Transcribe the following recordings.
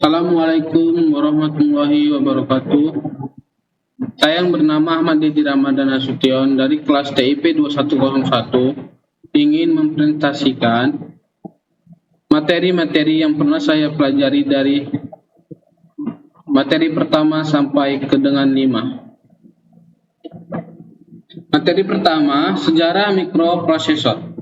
Assalamualaikum warahmatullahi wabarakatuh. Saya yang bernama Ahmad Dedi Ramadan Nasution dari kelas TIP 2101 ingin mempresentasikan materi-materi yang pernah saya pelajari dari materi pertama sampai ke dengan 5. Materi pertama, sejarah mikroprosesor.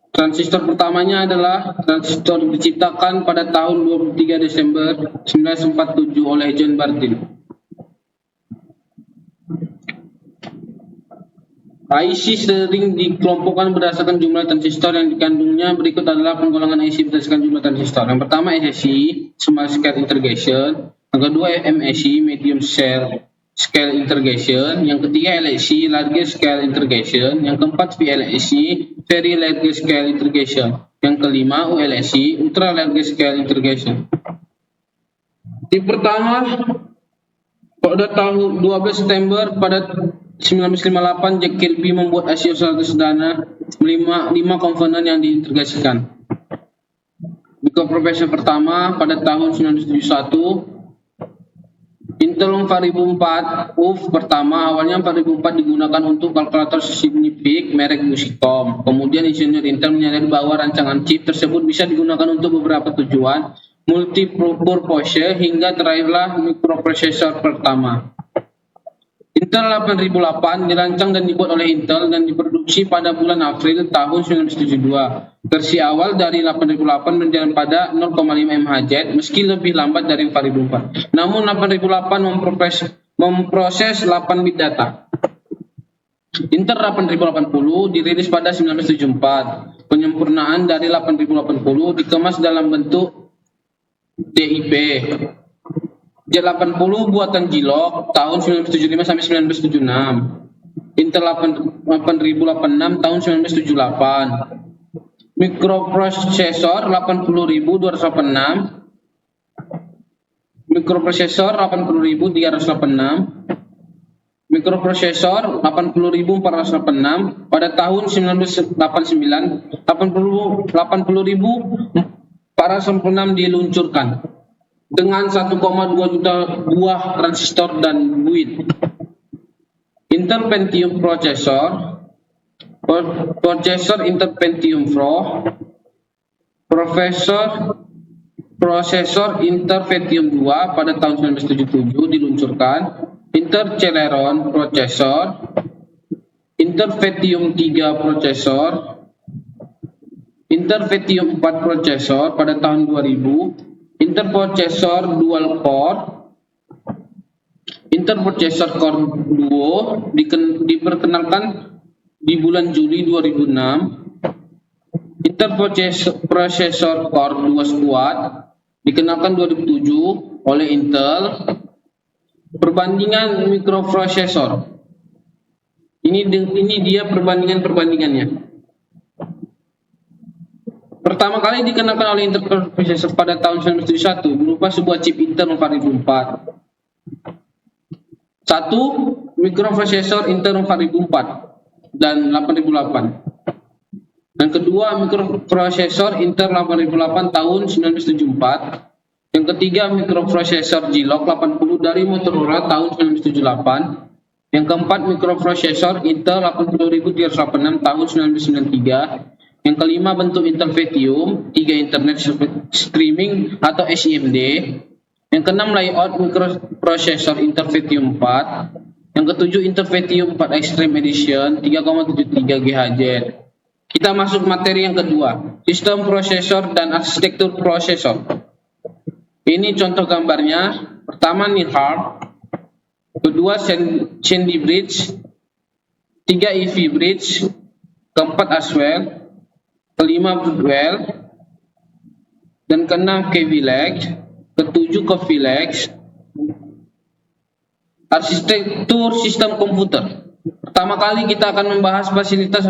Transistor pertamanya adalah transistor diciptakan pada tahun 23 Desember 1947 oleh John Bartin. IC sering dikelompokkan berdasarkan jumlah transistor yang dikandungnya. Berikut adalah penggolongan IC berdasarkan jumlah transistor. Yang pertama SSI, Small Scale Integration. Yang kedua MSI, Medium Scale Integration. Yang ketiga LSI, Large Scale Integration. Yang keempat VLSI, Very Large Scale Integration. Yang kelima ULSI, Ultra Large Scale Integration. Di pertama, pada tahun 12 September pada 1958, Jack Kirby membuat IC oscillator sederhana 5 komponen yang diintegrasikan. Mikroprosesor pertama pada tahun 1971, Intel 4004 UF pertama. Awalnya 4004 digunakan untuk kalkulator Signific merek Musicom. Kemudian insinyur Intel menyadari bahwa rancangan chip tersebut bisa digunakan untuk beberapa tujuan multipurpose hingga terakhirlah mikroprosesor pertama. Intel 8008 dirancang dan dibuat oleh Intel dan diproduksi pada bulan April tahun 1972. Versi awal dari 8008 berjalan pada 0,5 MHz meski lebih lambat dari 4004. Namun 8008 memproses 8 bit data. Intel 8080 dirilis pada 1974. Penyempurnaan dari 8080 dikemas dalam bentuk DIP. Z80 buatan Zilog tahun 1975 sampai 1976. Intel 8086 tahun 1978. Mikroprosesor 80286. Mikroprosesor 80386. Mikroprosesor 80486 pada tahun 1989. 80486 diluncurkan dengan 1,2 juta buah transistor dan buit. Intel Pentium Processor Intel Pentium Pro, Prosesor Intel Pentium 2 pada tahun 1977 diluncurkan. Intel Celeron Processor, Intel Pentium 3 Processor, Intel Pentium 4 Processor pada tahun 2000. Intel Processor Dual Core, Intel Processor Core Duo diperkenalkan di bulan Juli 2006. Intel Processor Core 2 Squad dikenalkan 2007 oleh Intel. Perbandingan mikroprosesor. Ini dia perbandingannya. Pertama kali dikenakan oleh Intel Processor pada tahun 1971 berupa sebuah chip Intel 4004. Satu, mikroprosesor Intel 4004 dan 8008. Yang kedua, mikroprosesor Intel 8008 tahun 1974. Yang ketiga, mikroprosesor Zilog 80 dari Motorola tahun 1978. Yang keempat, mikroprosesor Intel 80386 tahun 1993. Yang kelima, bentuk Intel Pentium 3 Internet Streaming atau SIMD. Yang keenam, layout mikroprosesor Intel Pentium 4. Yang ketujuh, Intel Pentium 4 Extreme Edition 3,73 GHz. Kita masuk materi yang kedua, sistem prosesor dan arsitektur prosesor. Ini contoh gambarnya. Pertama, NeRAM. Kedua, Sandy Bridge. Tiga, Ivy Bridge. Keempat, Aswell. Kelima, Broadwell. Dan keenam, KVLAX. Ketujuh, Covilex. Arsitektur sistem komputer. Pertama kali kita akan membahas fasilitas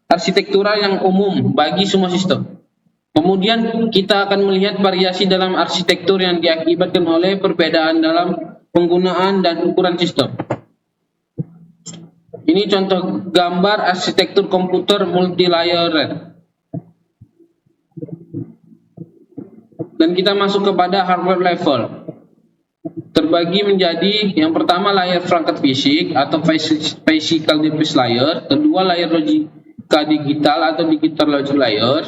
arsitektural yang umum bagi semua sistem. Kemudian kita akan melihat variasi dalam arsitektur yang diakibatkan oleh perbedaan dalam penggunaan dan ukuran sistem. Ini contoh gambar arsitektur komputer multi-layered. Dan kita masuk kepada hardware level. Terbagi menjadi yang pertama layar perangkat fisik atau physical device layer, kedua layar logika digital atau digital logic layer,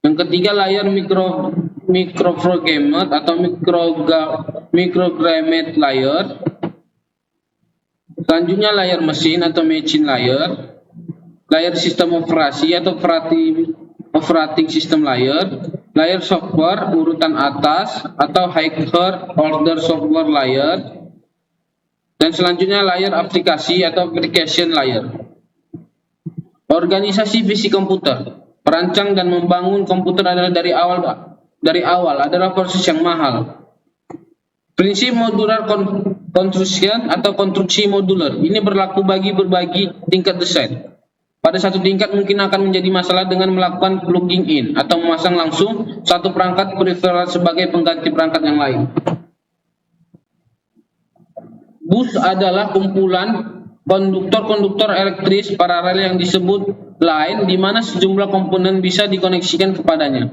yang ketiga layar microprogrammed atau microgrammate layer, selanjutnya layar mesin atau machine layer, layar sistem operasi atau operating system layer, layar software urutan atas atau higher order software layer, dan selanjutnya layar aplikasi atau application layer. Organisasi visi komputer. Merancang dan membangun komputer adalah dari awal adalah proses yang mahal. Prinsip modular construction atau konstruksi modular ini berlaku bagi berbagai tingkat desain. Pada satu tingkat mungkin akan menjadi masalah dengan melakukan plugging in atau memasang langsung satu perangkat peripheral sebagai pengganti perangkat yang lain. Bus adalah kumpulan konduktor-konduktor elektris paralel yang disebut line, di mana sejumlah komponen bisa dikoneksikan kepadanya.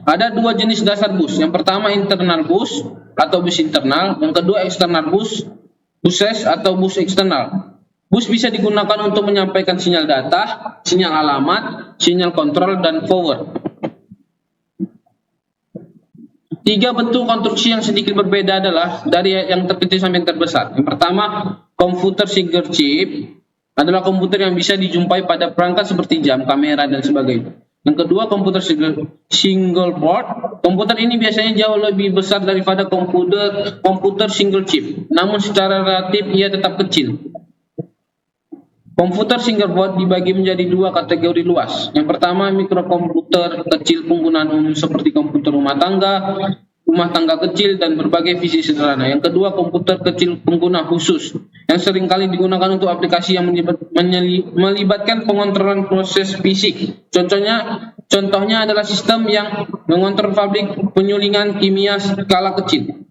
Ada dua jenis dasar bus. Yang pertama internal bus atau bus internal, yang kedua external buses atau bus eksternal. Bus bisa digunakan untuk menyampaikan sinyal data, sinyal alamat, sinyal kontrol, dan forward. Tiga bentuk konstruksi yang sedikit berbeda adalah dari yang terkecil sampai yang terbesar. Yang pertama, komputer single chip adalah komputer yang bisa dijumpai pada perangkat seperti jam, kamera, dan sebagainya. Yang kedua, komputer single board. Komputer ini biasanya jauh lebih besar daripada komputer single chip, namun secara relatif ia tetap kecil. Komputer single board dibagi menjadi dua kategori luas. Yang pertama, mikrokomputer kecil penggunaan umum seperti komputer rumah tangga kecil dan berbagai visi sederhana. Yang kedua, komputer kecil pengguna khusus yang seringkali digunakan untuk aplikasi yang melibatkan pengontrolan proses fisik. Contohnya adalah sistem yang mengontrol pabrik penyulingan kimia skala kecil.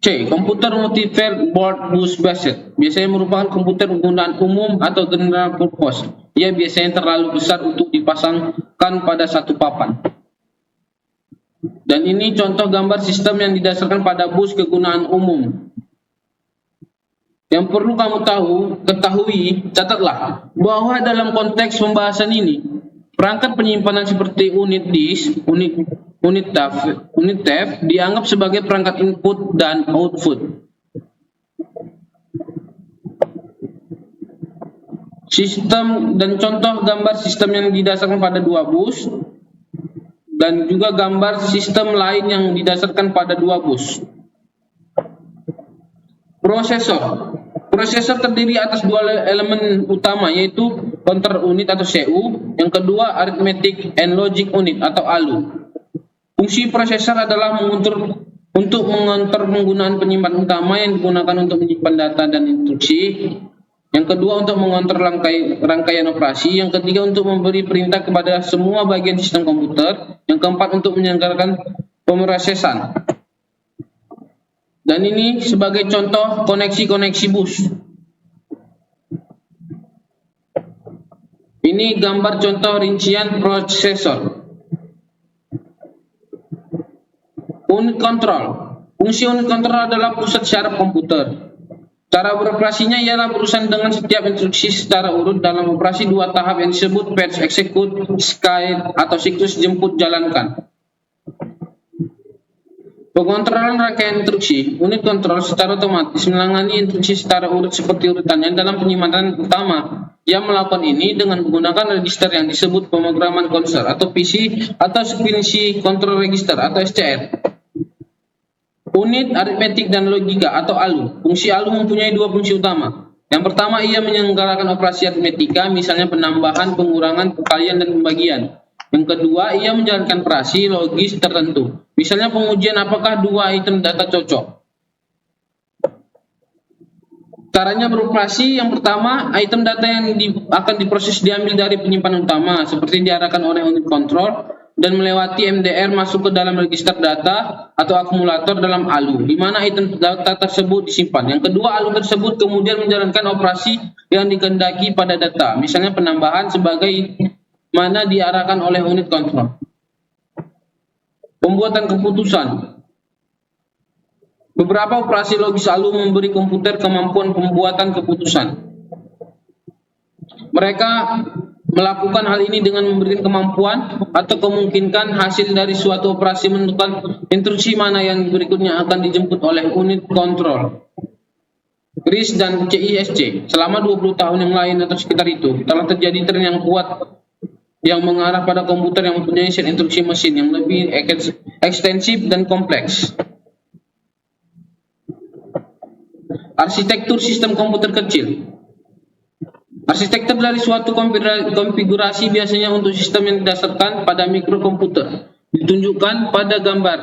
C. Komputer multi-fair board bus based biasanya merupakan komputer penggunaan umum atau general purpose. Ia biasanya terlalu besar untuk dipasangkan pada satu papan. Dan ini contoh gambar sistem yang didasarkan pada bus kegunaan umum. Yang perlu kamu ketahui, catatlah bahwa dalam konteks pembahasan ini, perangkat penyimpanan seperti unit disk, unit tape dianggap sebagai perangkat input dan output. Sistem dan contoh gambar sistem yang didasarkan pada dua bus dan juga gambar sistem lain yang didasarkan pada dua bus. Prosesor terdiri atas dua elemen utama, yaitu counter unit atau CU, yang kedua arithmetic and logic unit atau ALU. Fungsi prosesor adalah untuk mengontrol penggunaan penyimpanan utama yang digunakan untuk menyimpan data dan instruksi. Yang kedua untuk mengontrol rangkaian operasi. Yang ketiga untuk memberi perintah kepada semua bagian sistem komputer. Yang keempat untuk menyelenggarakan pemrosesan. Dan ini sebagai contoh koneksi bus. Ini gambar contoh rincian prosesor. Unit kontrol. Fungsi unit kontrol adalah pusat syaraf komputer. Cara beroperasinya ialah berurusan dengan setiap instruksi secara urut dalam operasi dua tahap yang disebut fetch, execute, scale atau siklus jemput jalankan. Pengontrolan rangkaian instruksi. Unit kontrol secara otomatis menangani instruksi secara urut seperti urutannya dalam penyimpanan utama. Ia melakukan ini dengan menggunakan register yang disebut pemrograman konser atau PC atau sequence control register atau SCR. Unit aritmetik dan logika atau ALU. Fungsi ALU mempunyai dua fungsi utama. Yang pertama, ia menyelenggarakan operasi aritmetika, misalnya penambahan, pengurangan, perkalian, dan pembagian. Yang kedua, ia menjalankan operasi logis tertentu, misalnya pengujian apakah dua item data cocok. Caranya beroperasi, yang pertama, item data yang akan diproses diambil dari penyimpanan utama, seperti diarahkan oleh unit kontrol, dan melewati MDR masuk ke dalam register data atau akumulator dalam ALU, di mana item data tersebut disimpan. Yang kedua, ALU tersebut kemudian menjalankan operasi yang dikehendaki pada data, misalnya penambahan sebagai mana diarahkan oleh unit kontrol. Pembuatan keputusan. Beberapa operasi logis ALU memberi komputer kemampuan pembuatan keputusan. Mereka melakukan hal ini dengan memberikan kemampuan atau kemungkinan hasil dari suatu operasi menentukan instruksi mana yang berikutnya akan dijemput oleh unit kontrol. RISC dan CISC selama 20 tahun yang lain atau sekitar itu telah terjadi tren yang kuat yang mengarah pada komputer yang mempunyai set instruksi mesin yang lebih ekstensif dan kompleks. Arsitektur sistem komputer kecil. Arsitektur dari suatu konfigurasi biasanya untuk sistem yang didasarkan pada mikrokomputer ditunjukkan pada gambar.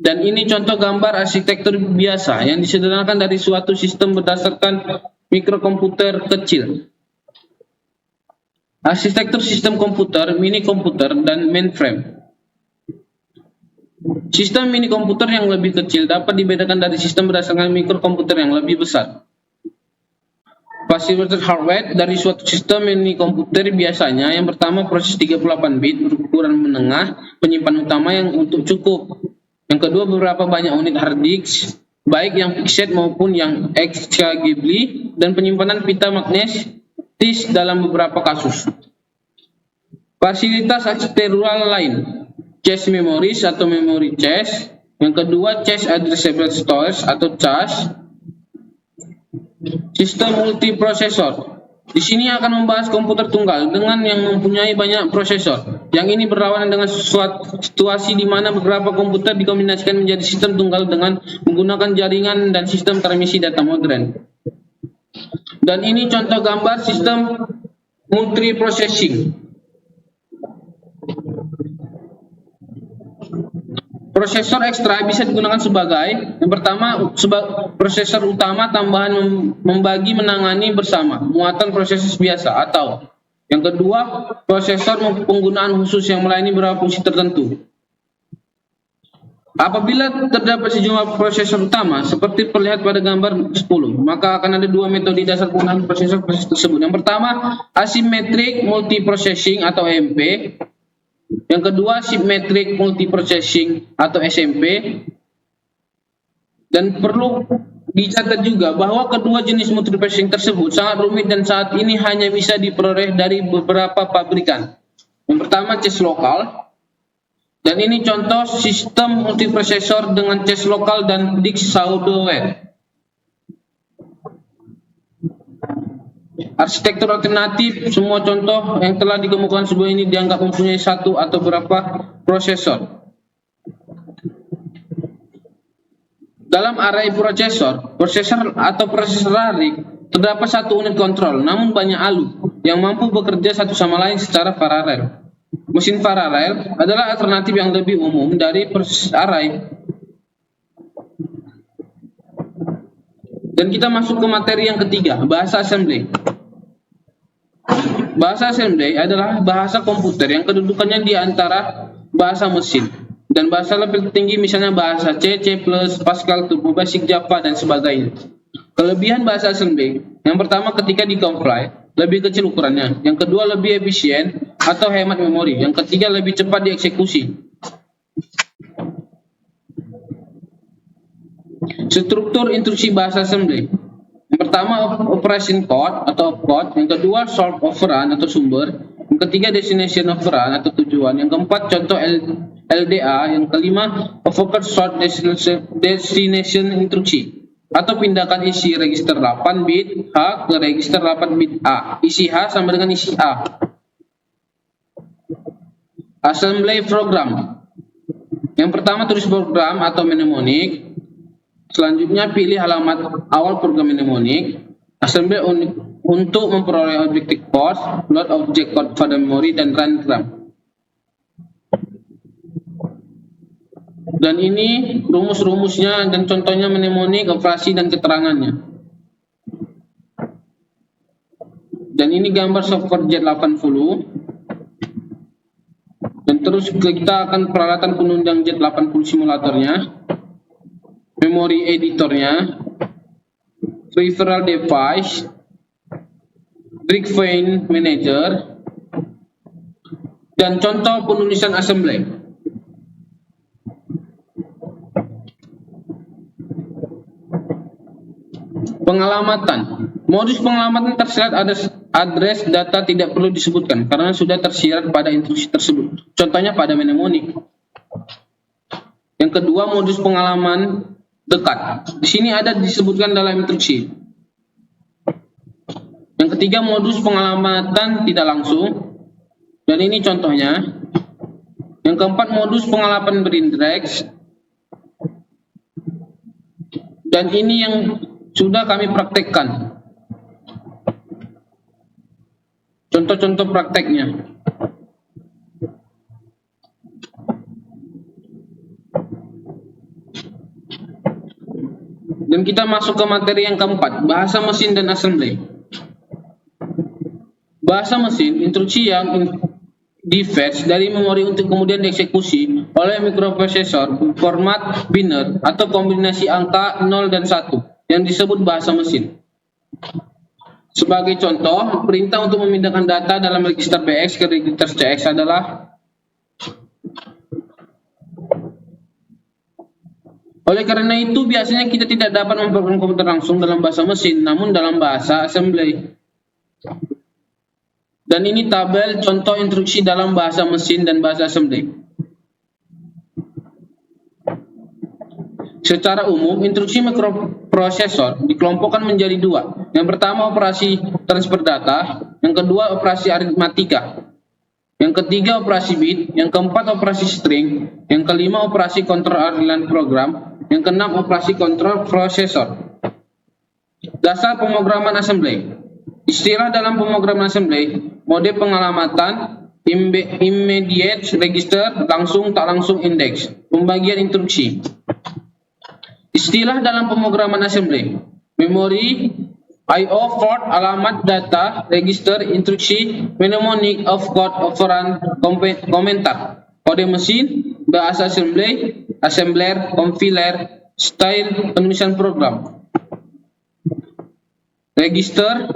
Dan ini contoh gambar arsitektur biasa yang disederhanakan dari suatu sistem berdasarkan mikrokomputer kecil. Arsitektur sistem komputer, mini komputer, dan mainframe. Sistem mini komputer yang lebih kecil dapat dibedakan dari sistem berdasarkan mikrokomputer yang lebih besar. Fasilitas hardware dari suatu sistem mini komputer biasanya yang pertama proses 38 bit berukuran menengah, penyimpan utama yang untuk cukup. Yang kedua beberapa banyak unit hard disk, baik yang fixed maupun yang extractable, dan penyimpanan pita magnetis dalam beberapa kasus. Fasilitas arsitektural lain. Cache memories atau memory cache. Yang kedua cache addressable storage atau cache. Sistem multiprosesor. Di sini akan membahas komputer tunggal dengan yang mempunyai banyak prosesor. Yang ini berlawanan dengan situasi di mana beberapa komputer dikombinasikan menjadi sistem tunggal dengan menggunakan jaringan dan sistem transmisi data modern. Dan ini contoh gambar sistem multiprocessing. Prosesor ekstra bisa digunakan sebagai yang pertama prosesor utama tambahan membagi menangani bersama muatan prosesor biasa, atau yang kedua prosesor penggunaan khusus yang melayani beberapa fungsi tertentu. Apabila terdapat sejumlah prosesor utama seperti terlihat pada gambar 10, maka akan ada dua metode dasar penggunaan prosesor tersebut. Yang pertama asymmetric multiprocessing atau AMP. Yang kedua symmetric multiprocessing atau SMP. Dan perlu dicatat juga bahwa kedua jenis multiprocessing tersebut sangat rumit dan saat ini hanya bisa diperoleh dari beberapa pabrikan. Yang pertama cache lokal. Dan ini contoh sistem multiprosesor dengan cache lokal dan disk pseudoware. Arsitektur alternatif, semua contoh yang telah dikemukakan sebelum ini dianggap mempunyai satu atau beberapa prosesor. Dalam array prosesor atau prosesor array terdapat satu unit kontrol, namun banyak ALU yang mampu bekerja satu sama lain secara paralel. Mesin paralel adalah alternatif yang lebih umum dari proses array. Dan kita masuk ke materi yang ketiga, bahasa assembly. Bahasa assembly adalah bahasa komputer yang kedudukannya di antara bahasa mesin dan bahasa lebih tinggi, misalnya bahasa C, C++, Pascal, Turbo Basic, Java, dan sebagainya. Kelebihan bahasa assembly, yang pertama ketika di-compile, lebih kecil ukurannya. Yang kedua lebih efisien atau hemat memori. Yang ketiga lebih cepat dieksekusi. Struktur instruksi bahasa assembly. Yang pertama operation code atau opcode, yang kedua source operand atau sumber, yang ketiga destination operand atau tujuan, yang keempat contoh LDA, yang kelima overcode short destination instruksi atau pindahkan isi register 8 bit H ke register 8 bit A. Isi H sama dengan isi A. Assembly program. Yang pertama tulis program atau mnemonic. Selanjutnya pilih alamat awal program mnemonic. Assembly untuk memperoleh objective code, load object code pada memori, dan run program. Dan ini rumus-rumusnya dan contohnya mnemonic, operasi, dan keterangannya. Dan ini gambar software Z80. Dan terus kita akan peralatan penunjang Z80 simulatornya. Memory editornya, peripheral device, Brickfane manager, dan contoh penulisan assembly. Pengalamatan. Modus pengalamatan tersirat address data tidak perlu disebutkan karena sudah tersirat pada instruksi tersebut. Contohnya pada mnemonik. Yang kedua, modus pengalaman dekat. Di sini ada disebutkan dalam instruksi. Yang ketiga, modus pengalamatan tidak langsung. Dan ini contohnya. Yang keempat, modus pengalaman berindirect. Dan ini yang sudah kami praktekkan. Contoh-contoh prakteknya. Dan kita masuk ke materi yang keempat, bahasa mesin dan assembly. Bahasa mesin, instruksi yang di-fetch dari memori untuk kemudian dieksekusi oleh mikroprosesor format binary atau kombinasi angka 0 dan 1 yang disebut bahasa mesin. Sebagai contoh, perintah untuk memindahkan data dalam register BX ke register CX adalah. Oleh karena itu, biasanya kita tidak dapat memprogram komputer langsung dalam bahasa mesin, namun dalam bahasa assembly. Dan ini tabel contoh instruksi dalam bahasa mesin dan bahasa assembly. Secara umum, instruksi mikroprosesor dikelompokkan menjadi dua. Yang pertama, operasi transfer data. Yang kedua, operasi aritmatika. Yang ketiga, operasi bit. Yang keempat, operasi string. Yang kelima, operasi kontrol aliran program. Yang keenam, operasi kontrol prosesor. Dasar pemrograman assembly. Istilah dalam pemrograman assembly, mode pengalamatan, immediate register, langsung tak langsung index, pembagian instruksi. Istilah dalam pemrograman assembly, memori, I/O, port, alamat, data, register, instruksi, mnemonic, opcode, operand, komentar, kode mesin, bahasa assembly, assembler, compiler, style, penulisan program. Register,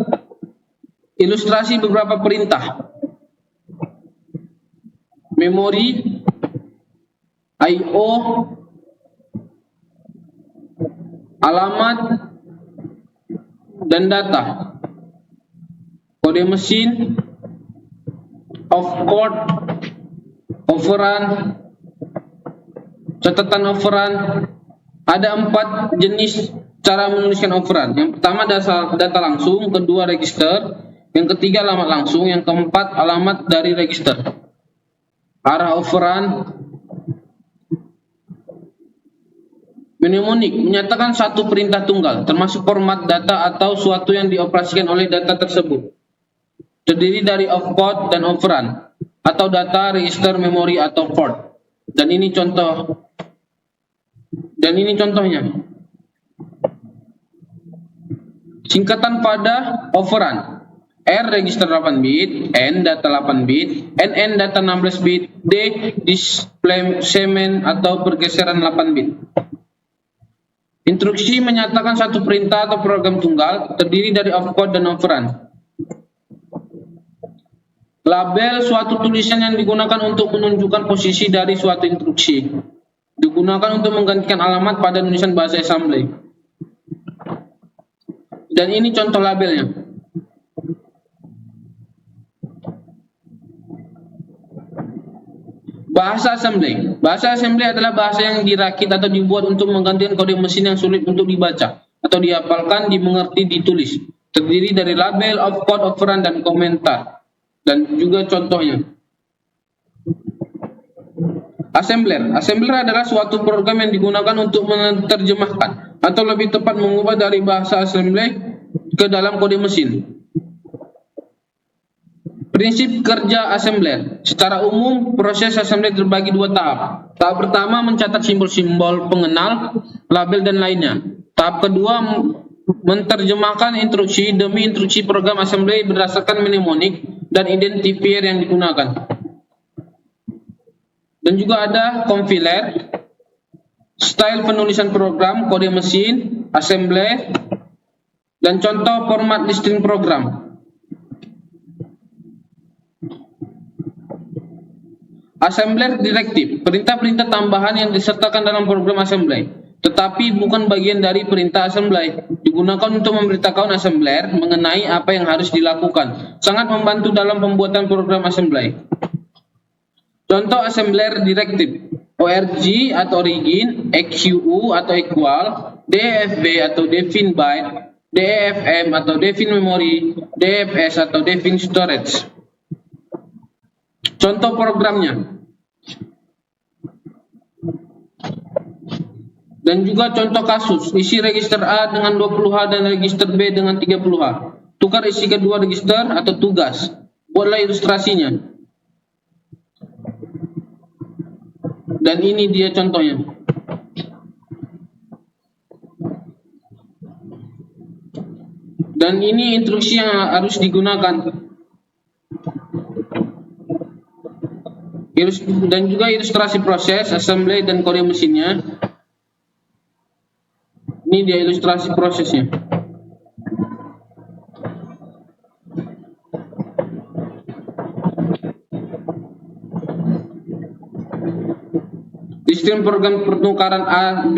ilustrasi beberapa perintah. Memori, I/O, alamat, dan data. Kode mesin, opcode, operand, catatan operand. Ada 4 jenis cara menuliskan operand. Yang pertama data langsung, kedua register, yang ketiga alamat langsung, yang keempat alamat dari register. Arah operand. Mnemonik menyatakan satu perintah tunggal, termasuk format data atau suatu yang dioperasikan oleh data tersebut. Terdiri dari opcode dan operand, atau data, register, memori, atau port. Dan ini contohnya. Singkatan pada operand. R register 8 bit, N data 8 bit, NN data 16 bit, D displacement atau pergeseran 8 bit. Instruksi menyatakan satu perintah atau program tunggal terdiri dari opcode dan operand. Label suatu tulisan yang digunakan untuk menunjukkan posisi dari suatu instruksi. Digunakan untuk menggantikan alamat pada tulisan bahasa assembly. Dan ini contoh labelnya. Bahasa assembly. Bahasa assembly adalah bahasa yang dirakit atau dibuat untuk menggantikan kode mesin yang sulit untuk dibaca atau dihafalkan, dimengerti, ditulis. Terdiri dari label, opcode, operand, dan komentar. Dan juga contohnya. Assembler. Assembler adalah suatu program yang digunakan untuk menerjemahkan atau lebih tepat mengubah dari bahasa assembly ke dalam kode mesin. Prinsip kerja assembler. Secara umum, proses assembly terbagi dua tahap. Tahap pertama mencatat simbol-simbol pengenal, label, dan lainnya. Tahap kedua menerjemahkan instruksi demi instruksi program assembly berdasarkan mnemonik dan identifier yang digunakan. Dan juga ada compiler, style penulisan program, kode mesin, assembler, dan contoh format listing program. Assembler direktif, perintah-perintah tambahan yang disertakan dalam program assembly, tetapi bukan bagian dari perintah assembly. Digunakan untuk memberitakan assembler mengenai apa yang harus dilakukan. Sangat membantu dalam pembuatan program assembly. Contoh assembler direktif, ORG atau origin, EQU atau equal, DFB atau define byte, DFM atau define memory, DFS atau define storage. Contoh programnya. Dan juga contoh kasus, isi register A dengan 20H dan register B dengan 30H. Tukar isi kedua register atau tugas. Buatlah ilustrasinya. Dan ini dia contohnya. Dan ini instruksi yang harus digunakan. Dan juga ilustrasi proses, assembly dan kode mesinnya. Ini dia ilustrasi prosesnya. Sistem program pertukaran A, B.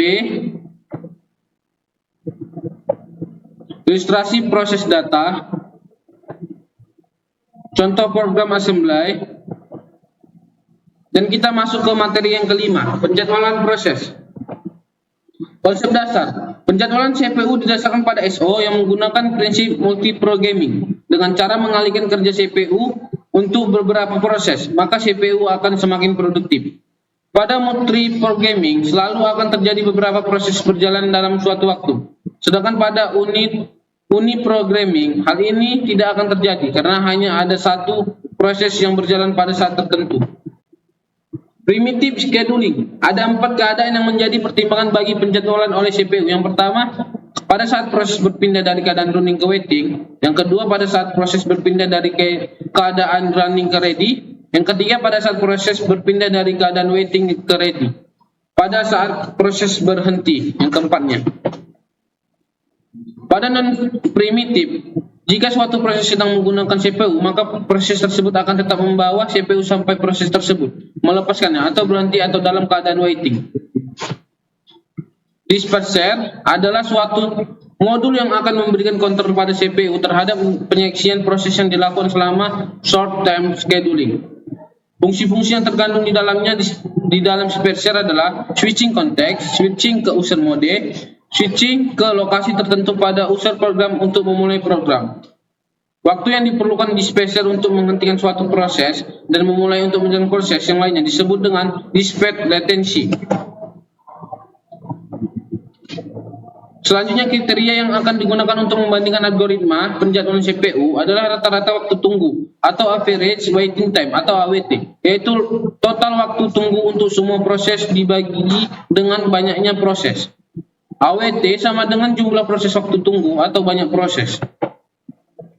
Ilustrasi proses data. Contoh program assembly. Dan kita masuk ke materi yang kelima, penjadwalan proses. Konsep dasar, penjadwalan CPU didasarkan pada SO yang menggunakan prinsip multiprogramming. Dengan cara mengalihkan kerja CPU untuk beberapa proses, maka CPU akan semakin produktif. Pada multiprogramming, selalu akan terjadi beberapa proses berjalan dalam suatu waktu. Sedangkan pada uniprogramming, hal ini tidak akan terjadi karena hanya ada satu proses yang berjalan pada saat tertentu. Primitive scheduling. Ada 4 keadaan yang menjadi pertimbangan bagi penjadwalan oleh CPU. Yang pertama, pada saat proses berpindah dari keadaan running ke waiting. Yang kedua, pada saat proses berpindah dari keadaan running ke ready. Yang ketiga, pada saat proses berpindah dari keadaan waiting ke ready. Pada saat proses berhenti. Yang keempatnya. Pada non-primitive, jika suatu proses sedang menggunakan CPU, maka proses tersebut akan tetap membawa CPU sampai proses tersebut melepaskannya atau berhenti atau dalam keadaan waiting. Disperser adalah suatu modul yang akan memberikan kontrol pada CPU terhadap penyeksian proses yang dilakukan selama short term scheduling. Fungsi-fungsi yang terkandung di dalamnya di dalam disperser adalah switching context, switching ke user mode, switching ke lokasi tertentu pada user program untuk memulai program. Waktu yang diperlukan disperser untuk menghentikan suatu proses dan memulai untuk menjalankan proses yang lainnya disebut dengan dispatch latency. Selanjutnya, kriteria yang akan digunakan untuk membandingkan algoritma penjadwalan CPU adalah rata-rata waktu tunggu atau average waiting time atau AWT, yaitu total waktu tunggu untuk semua proses dibagi dengan banyaknya proses. AWT sama dengan jumlah proses waktu tunggu atau banyak proses.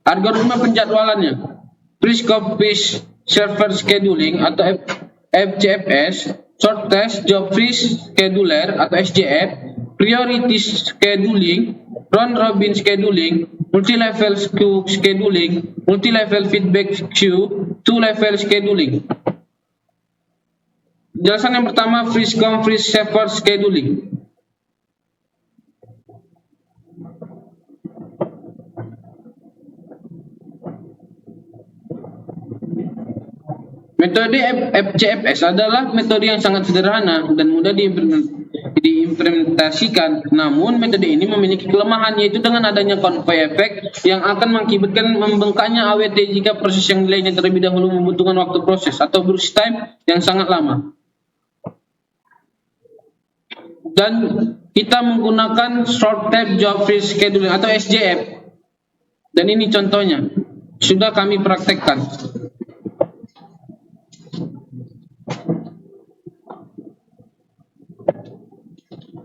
Algoritma penjadwalannya, Prescope Fish Server Scheduling atau FCFS, Shortest Job Freeze Scheduler atau SJF, Priority Scheduling, Round Robin Scheduling, Multi-Level Queue Scheduling, Multi-Level Feedback Queue, Two-Level Scheduling. Penjelasan yang pertama, Prescope Fish Server Scheduling. Metode FCFS adalah metode yang sangat sederhana dan mudah diimplementasikan. Namun metode ini memiliki kelemahan, yaitu dengan adanya convoy effect yang akan mengakibatkan membengkaknya AWT jika proses yang lainnya terlebih dahulu membutuhkan waktu proses atau burst time yang sangat lama. Dan kita menggunakan Short Term Job Freeze Scheduling atau SJF. Dan ini contohnya, sudah kami praktekkan.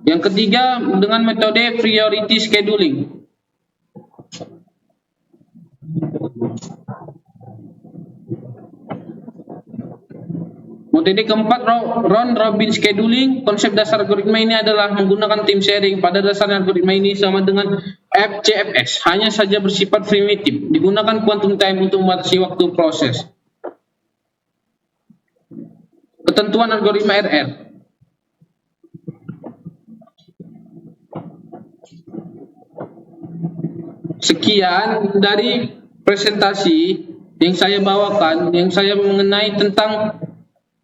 Yang ketiga, dengan metode priority scheduling. Metode keempat, round robin scheduling. Konsep dasar algoritma ini adalah menggunakan tim sharing. Pada dasarnya algoritma ini sama dengan FCFS, hanya saja bersifat primitif. Digunakan quantum time untuk membatasi waktu proses. ketentuan algoritma RR. Sekian dari presentasi yang saya bawakan, yang saya mengenai tentang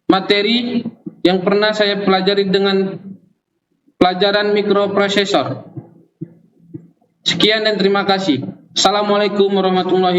materi yang pernah saya pelajari dengan pelajaran mikroprosesor. Sekian dan terima kasih. Assalamualaikum warahmatullahi wabarakatuh.